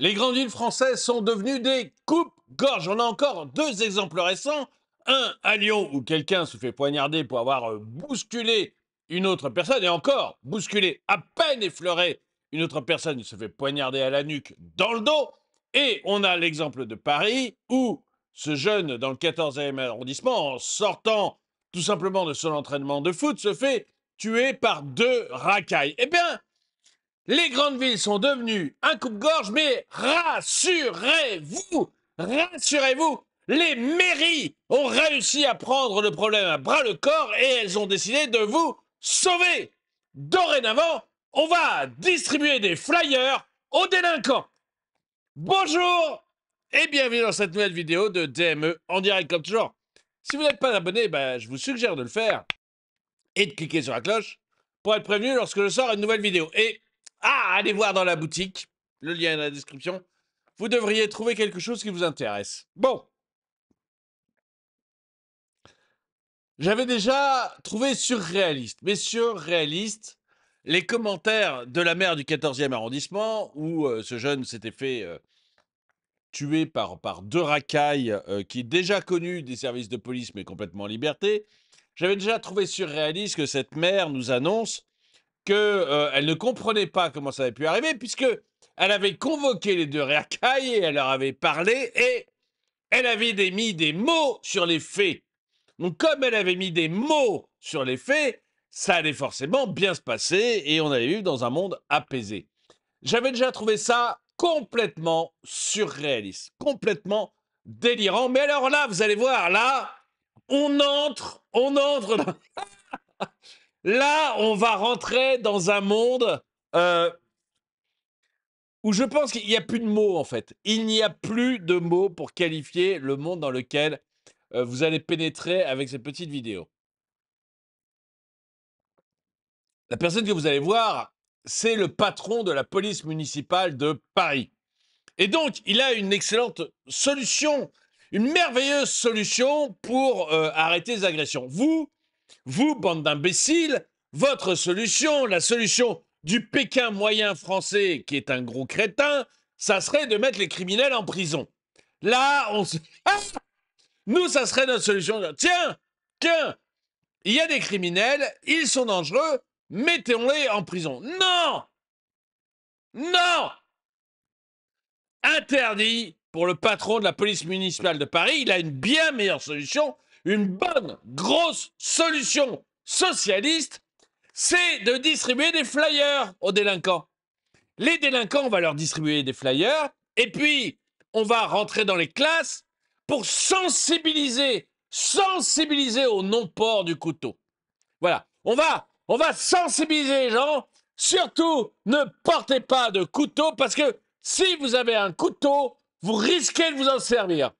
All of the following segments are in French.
Les grandes villes françaises sont devenues des coupes-gorges. On a encore deux exemples récents. Un à Lyon où quelqu'un se fait poignarder pour avoir bousculé une autre personne et encore bousculé, à peine effleuré une autre personne, il se fait poignarder à la nuque dans le dos. Et on a l'exemple de Paris où ce jeune dans le 14e arrondissement, en sortant tout simplement de son entraînement de foot, se fait tuer par deux racailles. Eh bien, les grandes villes sont devenues un coupe-gorge, mais rassurez-vous, les mairies ont réussi à prendre le problème à bras le corps et elles ont décidé de vous sauver. Dorénavant, on va distribuer des flyers aux délinquants. Bonjour et bienvenue dans cette nouvelle vidéo de DME en direct comme toujours. Si vous n'êtes pas abonné, je vous suggère de le faire et de cliquer sur la cloche pour être prévenu lorsque je sors une nouvelle vidéo. Et allez voir dans la boutique, le lien est dans la description. Vous devriez trouver quelque chose qui vous intéresse. Bon, j'avais déjà trouvé surréaliste, mais surréaliste, les commentaires de la maire du 14e arrondissement où ce jeune s'était fait tuer par deux racailles qui est déjà connu des services de police mais complètement en liberté. J'avais déjà trouvé surréaliste que cette maire nous annonce qu'elle ne comprenait pas comment ça avait pu arriver, puisque elle avait convoqué les deux racailles et elle leur avait parlé et elle avait mis des mots sur les faits. Donc, comme elle avait mis des mots sur les faits, ça allait forcément bien se passer et on allait vivre dans un monde apaisé. J'avais déjà trouvé ça complètement surréaliste, complètement délirant. Mais alors là, vous allez voir, là, on entre dans... Là, on va rentrer dans un monde euh, où je pense qu'il n'y a plus de mots, en fait. Il n'y a plus de mots pour qualifier le monde dans lequel vous allez pénétrer avec cette petite vidéo. La personne que vous allez voir, c'est le patron de la police municipale de Paris. Et donc, il a une excellente solution, une merveilleuse solution pour arrêter les agressions. Vous, bande d'imbéciles, votre solution, la solution du Pékin moyen français, qui est un gros crétin, ça serait de mettre les criminels en prison. Là, nous, ça serait notre solution. Tiens, il y a des criminels, ils sont dangereux, mettons-les en prison. Non, interdit pour le patron de la police municipale de Paris. Il a une bien meilleure solution, une bonne, grosse solution socialiste, c'est de distribuer des flyers aux délinquants. Les délinquants, on va leur distribuer des flyers, et puis on va rentrer dans les classes pour sensibiliser au non-port du couteau. Voilà, on va sensibiliser les gens. Surtout, ne portez pas de couteau parce que si vous avez un couteau, vous risquez de vous en servir.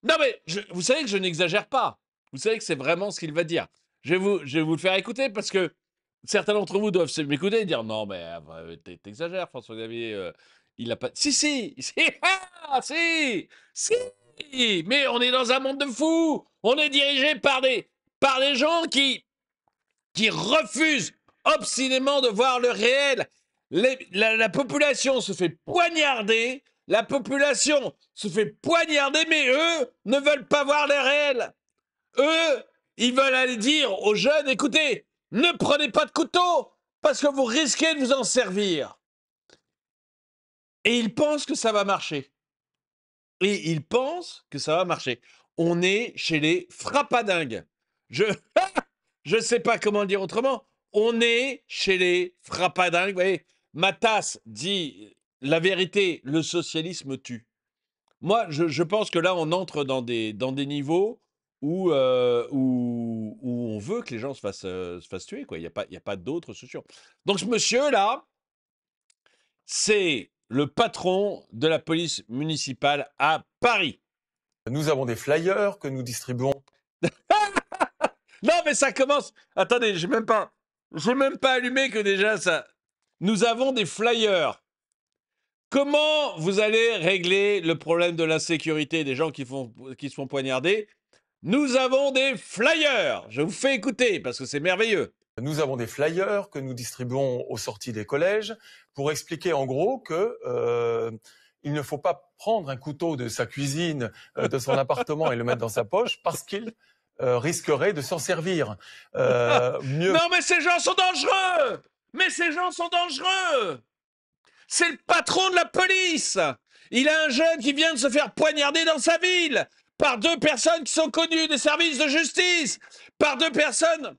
Non mais, vous savez que je n'exagère pas. Vous savez que c'est vraiment ce qu'il va dire. Je vais vous le faire écouter parce que certains d'entre vous doivent m'écouter et dire non mais t'exagères François-Xavier, il a pas... Si, mais on est dans un monde de fous. On est dirigé par des gens qui refusent obstinément de voir le réel. La population se fait poignarder, mais eux ne veulent pas voir le réel. Eux, ils veulent aller dire aux jeunes, écoutez, ne prenez pas de couteau, parce que vous risquez de vous en servir. Et ils pensent que ça va marcher. On est chez les frappadingues. Je sais pas comment le dire autrement. On est chez les frappadingues. Vous voyez, ma tasse dit la vérité, le socialisme tue. Moi, je pense que là, on entre dans des niveaux où on veut que les gens se fassent tuer, quoi. Il y a pas d'autre solution. Donc, ce monsieur-là, c'est le patron de la police municipale à Paris. Nous avons des flyers que nous distribuons. Non, mais ça commence. Attendez, j'ai même pas allumé que déjà ça. Nous avons des flyers. Comment vous allez régler le problème de l'insécurité des gens qui se font poignarder? Nous avons des flyers. Je vous fais écouter parce que c'est merveilleux. Nous avons des flyers que nous distribuons aux sorties des collèges pour expliquer en gros que il ne faut pas prendre un couteau de sa cuisine, de son appartement et le mettre dans sa poche parce qu'il risquerait de s'en servir. Mieux Non, mais ces gens sont dangereux! Mais ces gens sont dangereux! C'est le patron de la police! Il a un jeune qui vient de se faire poignarder dans sa ville par deux personnes qui sont connues des services de justice, par deux personnes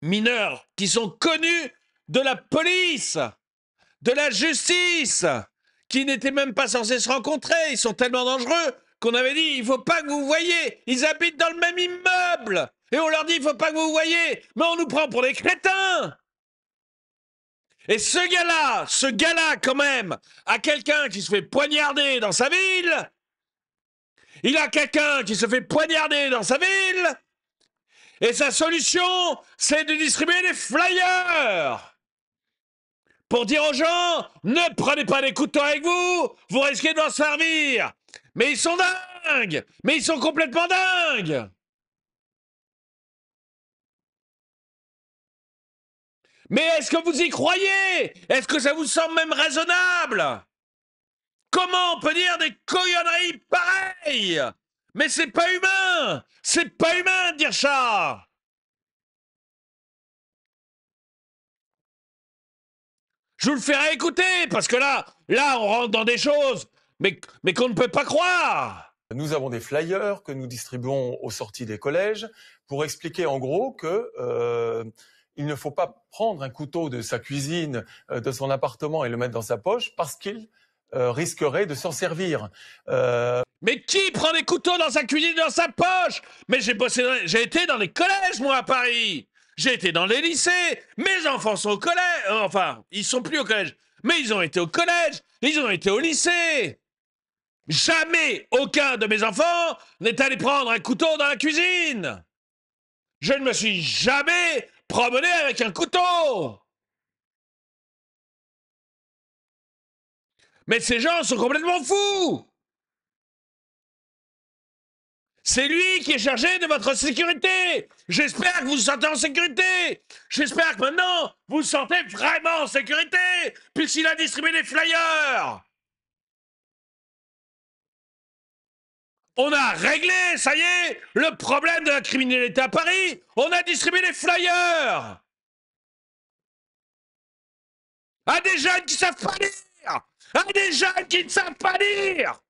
mineures qui sont connues de la police, de la justice, qui n'étaient même pas censés se rencontrer. Ils sont tellement dangereux qu'on avait dit il faut pas que vous voyiez. Ils habitent dans le même immeuble. Et on leur dit il faut pas que vous voyiez. Mais on nous prend pour des crétins. Et ce gars-là quand même, a quelqu'un qui se fait poignarder dans sa ville. Il a quelqu'un qui se fait poignarder dans sa ville. Et sa solution, c'est de distribuer des flyers pour dire aux gens, ne prenez pas des couteaux avec vous, vous risquez d'en servir. Mais ils sont dingues. Mais ils sont complètement dingues. Mais est-ce que vous y croyez? Est-ce que ça vous semble même raisonnable? Comment on peut dire des cochonneries pareilles? Mais c'est pas humain! C'est pas humain de dire ça! Je vous le ferai écouter, parce que là, on rentre dans des choses, mais qu'on ne peut pas croire! Nous avons des flyers que nous distribuons aux sorties des collèges pour expliquer en gros que il ne faut pas prendre un couteau de sa cuisine, de son appartement et le mettre dans sa poche parce qu'il risquerait de s'en servir. Mais qui prend des couteaux dans sa cuisine, dans sa poche? Mais j'ai été dans les collèges, moi, à Paris. J'ai été dans les lycées. Mes enfants sont au collège. Enfin, ils sont plus au collège. Mais ils ont été au collège. Ils ont été au lycée. Jamais aucun de mes enfants n'est allé prendre un couteau dans la cuisine. Je ne me suis jamais promené avec un couteau. Mais ces gens sont complètement fous. C'est lui qui est chargé de votre sécurité. J'espère que vous vous sentez en sécurité. J'espère que maintenant, vous vous sentez vraiment en sécurité, puisqu'il a distribué des flyers. On a réglé, ça y est, le problème de la criminalité à Paris. On a distribué des flyers à des jeunes qui savent pas lire. À des jeunes qui ne savent pas lire.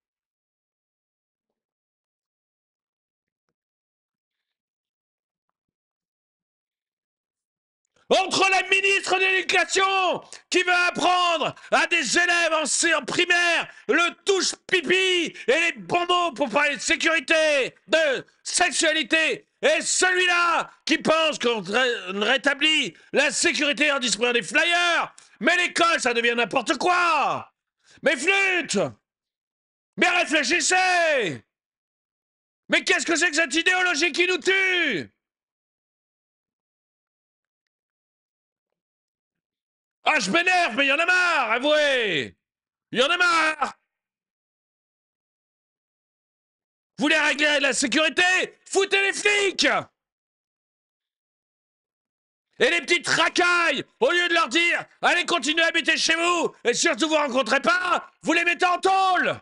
Entre la ministre de l'Éducation qui veut apprendre à des élèves en primaire le touche-pipi et les bons mots pour parler de sécurité, de sexualité, et celui-là qui pense qu'on rétablit la sécurité en distribuant des flyers, mais l'école ça devient n'importe quoi. Mais flûte. Mais réfléchissez. Mais qu'est-ce que c'est que cette idéologie qui nous tue? Ah, je m'énerve, mais il y en a marre, avouez! Il y en a marre! Vous voulez régler la sécurité? Foutez les flics! Et les petites racailles, au lieu de leur dire allez continuez à habiter chez vous et surtout vous rencontrez pas, vous les mettez en tôle!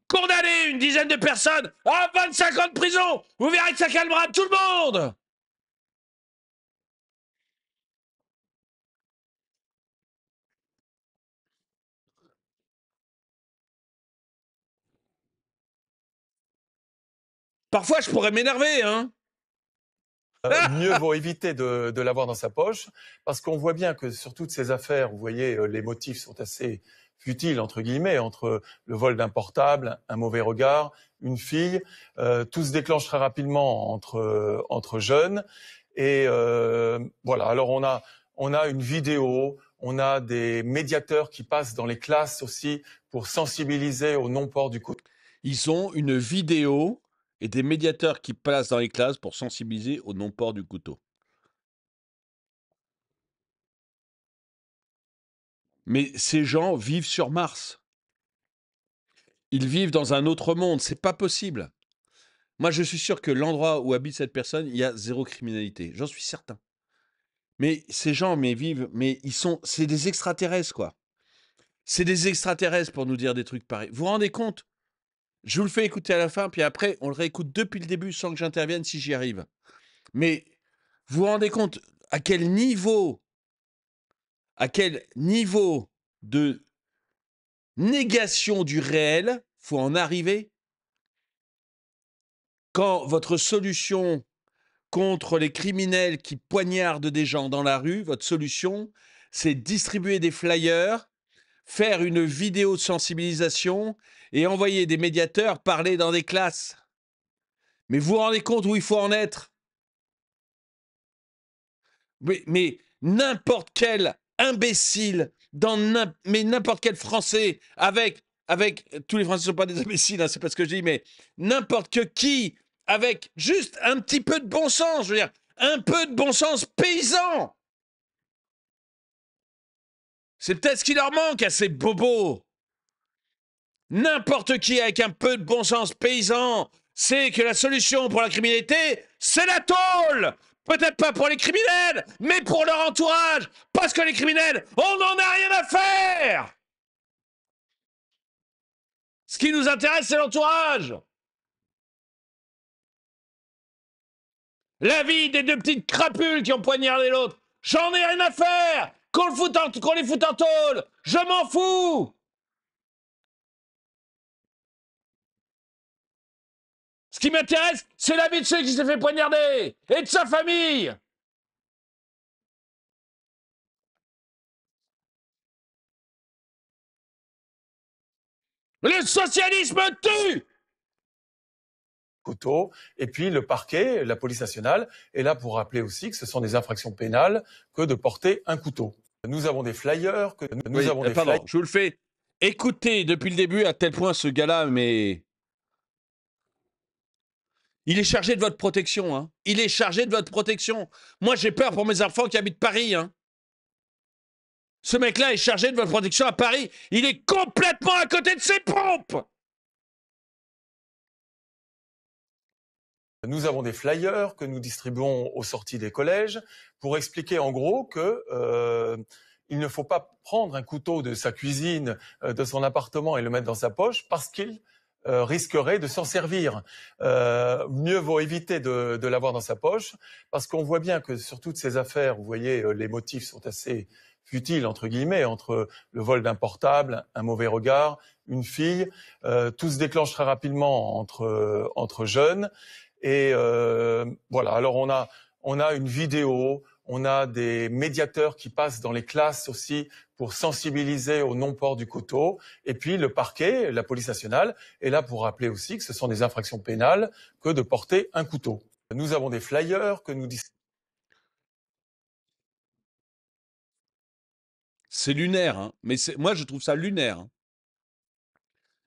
Condamnez une dizaine de personnes à 25 ans de prison! Vous verrez que ça calmera tout le monde! Parfois je pourrais m'énerver, hein? Mieux vaut éviter de l'avoir dans sa poche, parce qu'on voit bien que sur toutes ces affaires, vous voyez, les motifs sont assez futiles, entre guillemets, entre le vol d'un portable, un mauvais regard, une fille, tout se déclenche très rapidement entre jeunes. Et voilà, alors on a une vidéo, on a des médiateurs qui passent dans les classes aussi pour sensibiliser au non-port du couteau. Ils ont une vidéo et des médiateurs qui passent dans les classes pour sensibiliser au non-port du couteau. Mais ces gens vivent sur Mars. Ils vivent dans un autre monde, c'est pas possible. Moi, je suis sûr que l'endroit où habite cette personne, il y a zéro criminalité. J'en suis certain. Mais ces gens, mais vivent, mais c'est des extraterrestres, quoi. C'est des extraterrestres pour nous dire des trucs pareils. Vous vous rendez compte? Je vous le fais écouter à la fin, puis après, on le réécoute depuis le début sans que j'intervienne si j'y arrive. Mais vous vous rendez compte à quel niveau de négation du réel faut en arriver quand votre solution contre les criminels qui poignardent des gens dans la rue, votre solution, c'est distribuer des flyers, faire une vidéo de sensibilisation et envoyer des médiateurs parler dans des classes. Mais vous vous rendez compte où il faut en être? Mais n'importe quel imbécile, mais n'importe quel Français, tous les Français ne sont pas des imbéciles, hein, c'est pas ce que je dis, mais n'importe qui, avec juste un petit peu de bon sens, je veux dire, un peu de bon sens paysan. C'est peut-être ce qui leur manque à ces bobos. N'importe qui avec un peu de bon sens paysan sait que la solution pour la criminalité, c'est la tôle. Peut-être pas pour les criminels, mais pour leur entourage. Parce que les criminels, on n'en a rien à faire. Ce qui nous intéresse, c'est l'entourage. La vie des deux petites crapules qui ont poignardé l'autre, j'en ai rien à faire. Qu'on les foute en tôle, je m'en fous. Ce qui m'intéresse, c'est la vie de ceux qui s'est fait poignarder et de sa famille. Le socialisme tue. Couteau. Et puis le parquet, la police nationale, est là pour rappeler aussi que ce sont des infractions pénales que de porter un couteau. Nous avons des flyers, pardon, je vous le fais. Écoutez depuis le début à tel point ce gars-là, mais il est chargé de votre protection, hein. Il est chargé de votre protection. Moi, j'ai peur pour mes enfants qui habitent Paris, hein. Ce mec-là est chargé de votre protection à Paris. Il est complètement à côté de ses pompes. Nous avons des flyers que nous distribuons aux sorties des collèges pour expliquer en gros que il ne faut pas prendre un couteau de sa cuisine, de son appartement et le mettre dans sa poche parce qu'il risquerait de s'en servir. Mieux vaut éviter de l'avoir dans sa poche parce qu'on voit bien que sur toutes ces affaires, vous voyez, les motifs sont assez futiles, entre guillemets, entre le vol d'un portable, un mauvais regard, une fille. Tout se déclenche très rapidement entre jeunes. Et voilà, alors on a une vidéo, on a des médiateurs qui passent dans les classes aussi pour sensibiliser au non-port du couteau. Et puis le parquet, la police nationale, est là pour rappeler aussi que ce sont des infractions pénales que de porter un couteau. Nous avons des flyers que nous C'est lunaire, hein. Mais moi, je trouve ça lunaire, hein.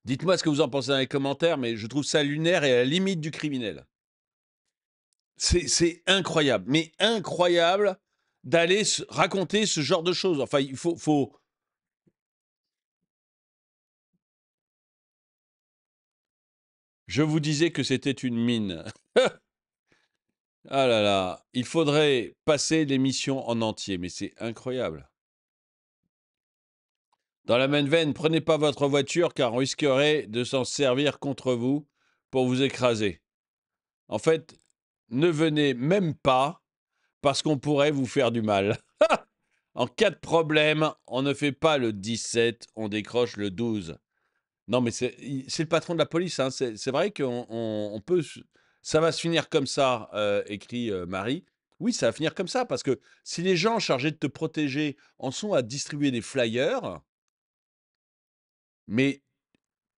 Dites-moi ce que vous en pensez dans les commentaires, mais je trouve ça lunaire et à la limite du criminel. C'est incroyable, mais incroyable d'aller raconter ce genre de choses. Enfin, il faut... Je vous disais que c'était une mine. Ah là là, il faudrait passer l'émission en entier, mais c'est incroyable. Dans la même veine, prenez pas votre voiture car on risquerait de s'en servir contre vous pour vous écraser. En fait, ne venez même pas parce qu'on pourrait vous faire du mal. En cas de problème, on ne fait pas le 17, on décroche le 12. Non, mais c'est le patron de la police, hein. C'est vrai qu'on peut... Ça va se finir comme ça, écrit Marie. Oui, ça va finir comme ça, parce que si les gens chargés de te protéger en sont à distribuer des flyers, mais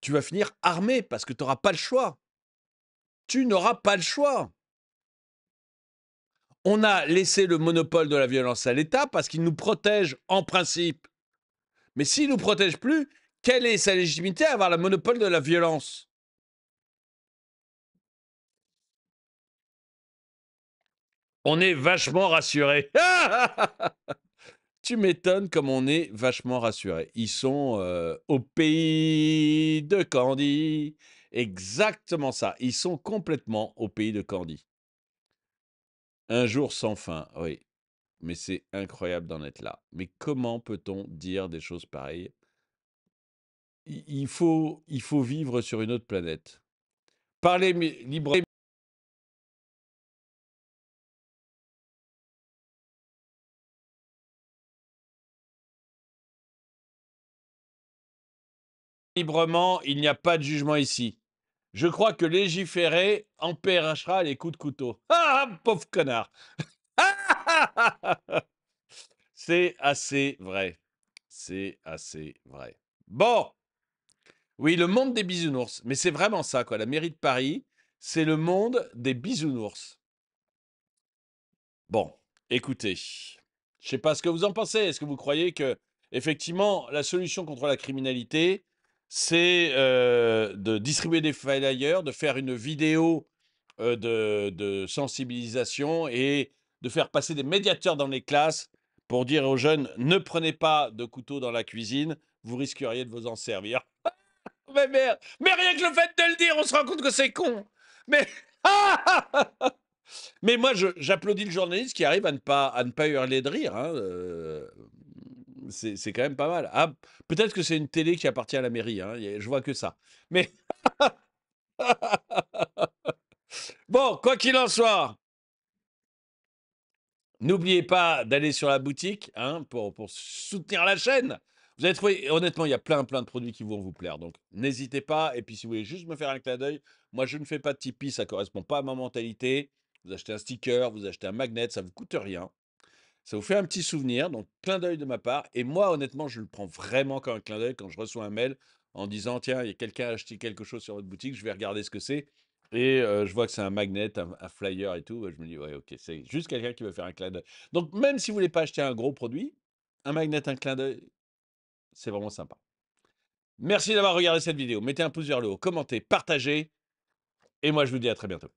tu vas finir armé, parce que tu n'auras pas le choix. Tu n'auras pas le choix. On a laissé le monopole de la violence à l'État parce qu'il nous protège en principe. Mais s'il ne nous protège plus, quelle est sa légitimité à avoir le monopole de la violence? On est vachement rassurés. Tu m'étonnes comme on est vachement rassurés. Ils sont au pays de Candy Exactement ça. Ils sont complètement au pays de Candy. Un jour sans fin, oui. Mais c'est incroyable d'en être là. Mais comment peut-on dire des choses pareilles? Il faut vivre sur une autre planète. Parler librement, il n'y a pas de jugement ici. Je crois que légiférer empêchera les coups de couteau. Ah, pauvre connard! C'est assez vrai. C'est assez vrai. Bon, oui, le monde des bisounours. Mais c'est vraiment ça, quoi. La mairie de Paris, c'est le monde des bisounours. Bon, écoutez, je sais pas ce que vous en pensez. Est-ce que vous croyez que, effectivement, la solution contre la criminalité, c'est de distribuer des flyers, de faire une vidéo de sensibilisation et de faire passer des médiateurs dans les classes pour dire aux jeunes ne prenez pas de couteau dans la cuisine, vous risqueriez de vous en servir. Mais merde, mais rien que le fait de le dire, on se rend compte que c'est con. Mais Mais moi, j'applaudis le journaliste qui arrive à ne pas hurler de rire, hein, c'est quand même pas mal. Ah, peut-être que c'est une télé qui appartient à la mairie, hein, je vois que ça. Mais bon, quoi qu'il en soit, n'oubliez pas d'aller sur la boutique, hein, pour soutenir la chaîne. Vous allez trouver honnêtement, il y a plein de produits qui vont vous plaire, donc n'hésitez pas et puis si vous voulez juste me faire un clin d'œil, moi je ne fais pas de Tipeee, ça correspond pas à ma mentalité. Vous achetez un sticker, vous achetez un magnet, ça vous coûte rien. Ça vous fait un petit souvenir, donc clin d'œil de ma part. Et moi, honnêtement, je le prends vraiment comme un clin d'œil quand je reçois un mail en disant, tiens, il y a quelqu'un a acheté quelque chose sur votre boutique, je vais regarder ce que c'est. Et je vois que c'est un magnet, un flyer et tout. Je me dis, ouais, ok, c'est juste quelqu'un qui veut faire un clin d'œil. Donc, même si vous voulez pas acheter un gros produit, un magnet, un clin d'œil, c'est vraiment sympa. Merci d'avoir regardé cette vidéo. Mettez un pouce vers le haut, commentez, partagez. Et moi, je vous dis à très bientôt.